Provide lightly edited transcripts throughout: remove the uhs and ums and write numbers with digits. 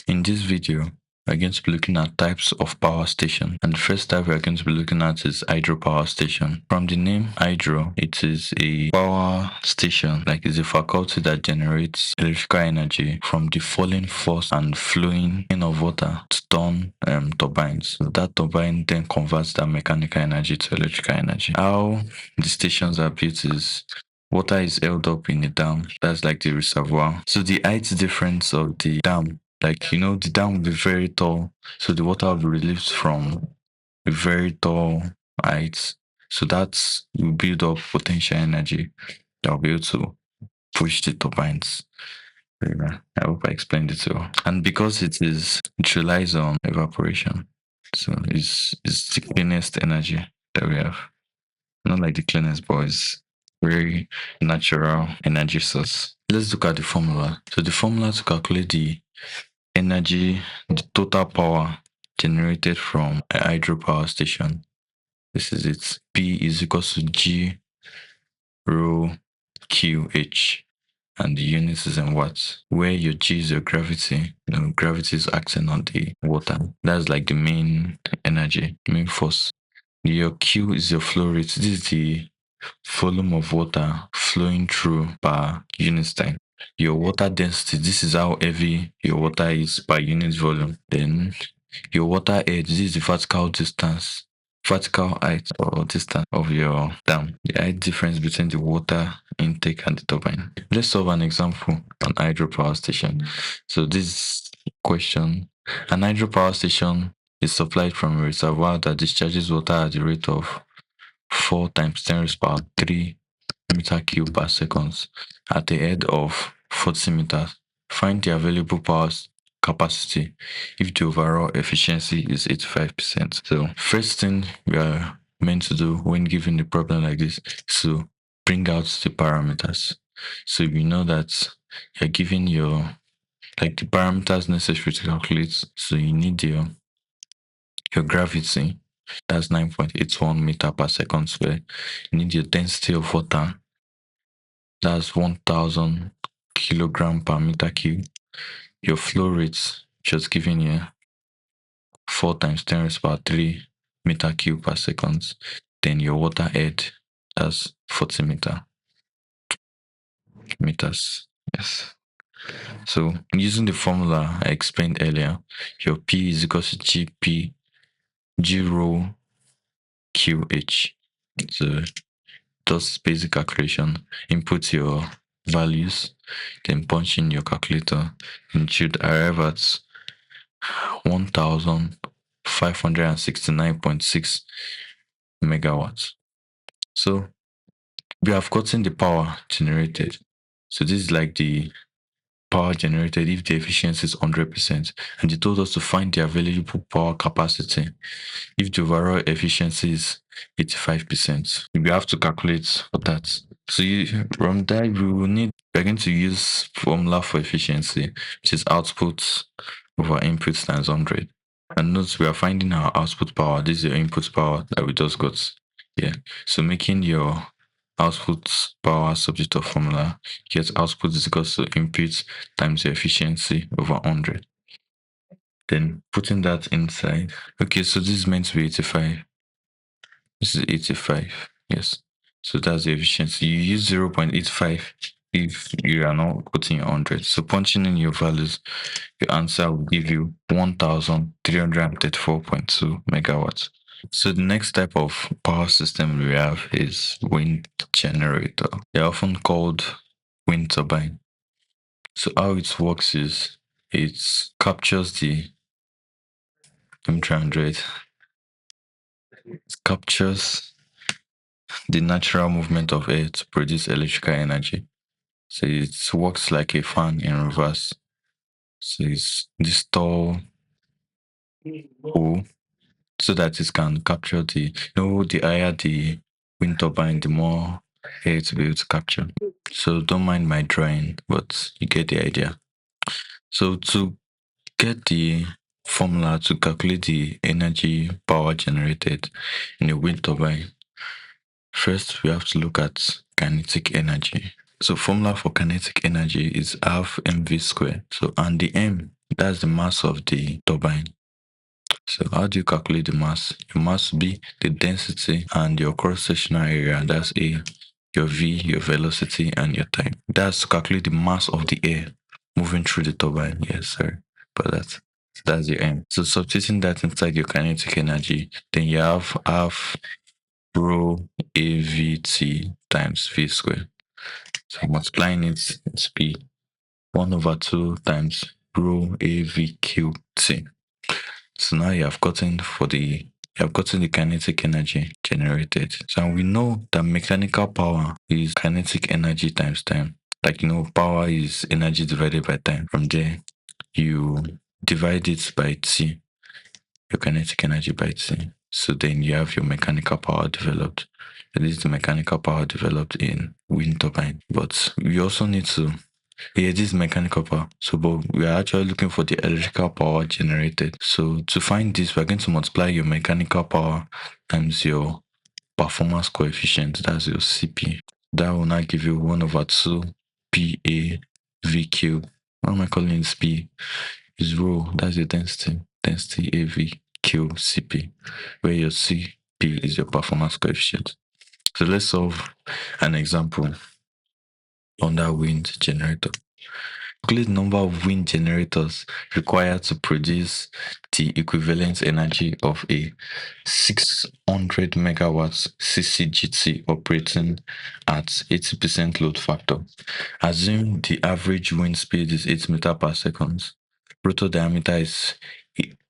In this video, we're going to be looking at types of power station, and the first type we're going to be looking at is hydropower station. From the name hydro, it is a power station, like it's a faculty that generates electrical energy from the falling force and flowing in of water to turn turbines. So that turbine then converts that mechanical energy to electrical energy. How the stations are built is water is held up in a dam, that's like the reservoir. So the height difference of the dam, like the dam will be very tall, so the water will be released from a very tall height. So that's will build up potential energy that will be able to push the turbines. Yeah, I hope I explained it well. And because it relies on evaporation, so it's the cleanest energy that we have. Not like the cleanest, but it's very natural energy source. Let's look at the formula. So the formula to calculate the energy, the total power generated from a hydropower station. This is it. P is equal to G rho QH, and the unit is in watts. Where your G is your gravity, gravity is acting on the water. That's like the main energy, main force. Your Q is your flow rate. This is the volume of water flowing through per unit time. Your water density, this is how heavy your water is per unit volume. Then your water edge, this is the vertical height or distance of your dam. The height difference between the water intake and the turbine. Let's solve an example on hydropower station. So this question, an hydropower station is supplied from a reservoir that discharges water at the rate of 4 times 10 raised power 3 meter cube per second at a head of 40 meters. Find the available power capacity if the overall efficiency is 85%. So first thing we are meant to do when given a problem like this is to bring out the parameters. So we know that you're given your the parameters necessary to calculate. So you need your gravity, that's 9.81 meter per second square. You need your density of water, that's 1000 kilogram per meter cube. Your flow rate, just given here, 4 times 10 raised power 3 meter cube per second. Then your water head, that's 40 meters. Yes. So using the formula I explained earlier, your P is equal to GP, G rho QH. So does basic calculation, input your values, then punch in your calculator, and it should arrive at 1569.6 megawatts. So we have gotten the power generated. So this is like the power generated if the efficiency is 100%, and they told us to find the available power capacity if the overall efficiency is 85%. We have to calculate for that. So from that, we're going to use formula for efficiency, which is output over input times 100. And note we are finding our output power. This is your input power that we just got here. So making your output power subject of formula, get output is equal to input times the efficiency over 100. Then putting that inside. Okay, so this is meant to be 85. This is 85. Yes. So that's the efficiency. You use 0.85 if you are not putting 100. So punching in your values, your answer will give you 1334.2 megawatts. So the next type of power system we have is wind generator. They're often called wind turbine. So how it works is it captures the it captures the natural movement of air to produce electrical energy. So it works like a fan in reverse. So it's this tall hole so that it can capture the higher the wind turbine, the more air to be able to capture. So don't mind my drawing, but you get the idea. So to get the formula to calculate the energy power generated in a wind turbine, first we have to look at kinetic energy. So formula for kinetic energy is half mv squared. So and the m That's the mass of the turbine. So how do you calculate the mass? Your mass will be the density and your cross-sectional area. That's A, your V, your velocity, and your time. That's to calculate the mass of the air moving through the turbine. Yes, sir. But that's your M. So substituting that inside your kinetic energy, then you have half rho AVT times V squared. So multiplying it, it's P 1/2 times rho AVQT. So now you have gotten the kinetic energy generated. So we know that mechanical power is kinetic energy times time. Like power is energy divided by time. From there, you divide it by T, your kinetic energy by T. So then you have your mechanical power developed. This is the mechanical power developed in wind turbine. But we also need to this is mechanical power. So, but we are actually looking for the electrical power generated. So, to find this, we're going to multiply your mechanical power times your performance coefficient. That's your CP. That will now give you 1/2 PA V cube. What am I calling this P? Is rho. That's your density. Density AV cube CP, where your CP is your performance coefficient. So, let's solve an example on that wind generator. Calculate the number of wind generators required to produce the equivalent energy of a 600 megawatts CCGT operating at 80% load factor. Assume the average wind speed is 8 meters per second. Rotor diameter is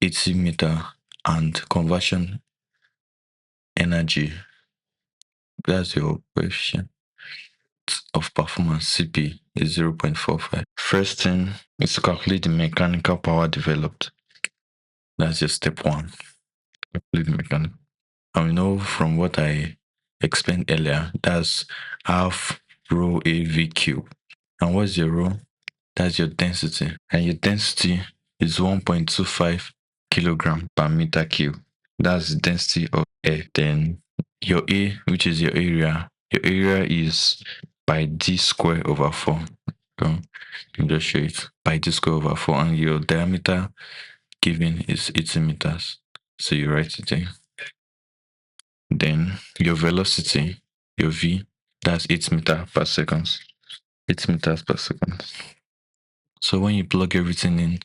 80 meter and conversion energy, that's your coefficient of performance CP, is 0.45. First thing is to calculate the mechanical power developed. That's just step one. Calculate the mechanical. And we know from what I explained earlier, that's half rho AV cube. And what's your rho? That's your density. And your density is 1.25 kilogram per meter cube. That's the density of air. Then your A, which is your area is by d square over 4. So let me just show it. By d square over 4. And your diameter given is 80 meters. So you write it there. Then your velocity, your V, that's 8 meters per second. 8 meters per second. So when you plug everything in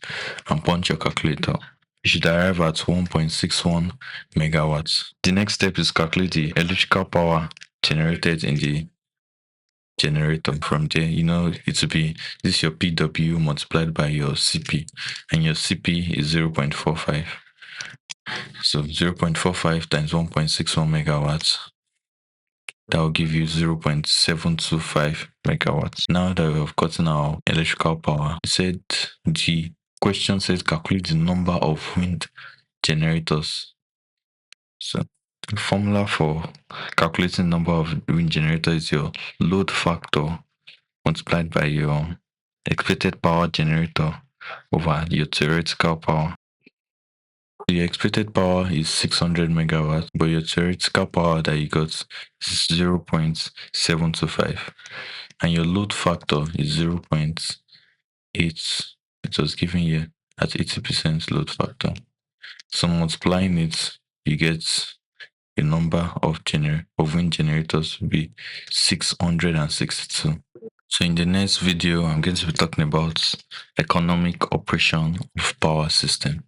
and punch your calculator, you should arrive at 1.61 megawatts. The next step is calculate the electrical power generated in the generator. From there, it will be this your PW multiplied by your CP, and your CP is 0.45. So 0.45 times 1.61 megawatts, that will give you 0.725 megawatts. Now that we have gotten our electrical power, the question says calculate the number of wind generators. So the formula for calculating the number of wind generators is your load factor multiplied by your expected power generator over your theoretical power. The expected power is 600 megawatts, but your theoretical power that you got is 0.725, and your load factor is 0.8. It was given here at 80% load factor. So multiplying it, you get a number of wind generators will be 662. So in the next video, I'm going to be talking about economic operation of power system.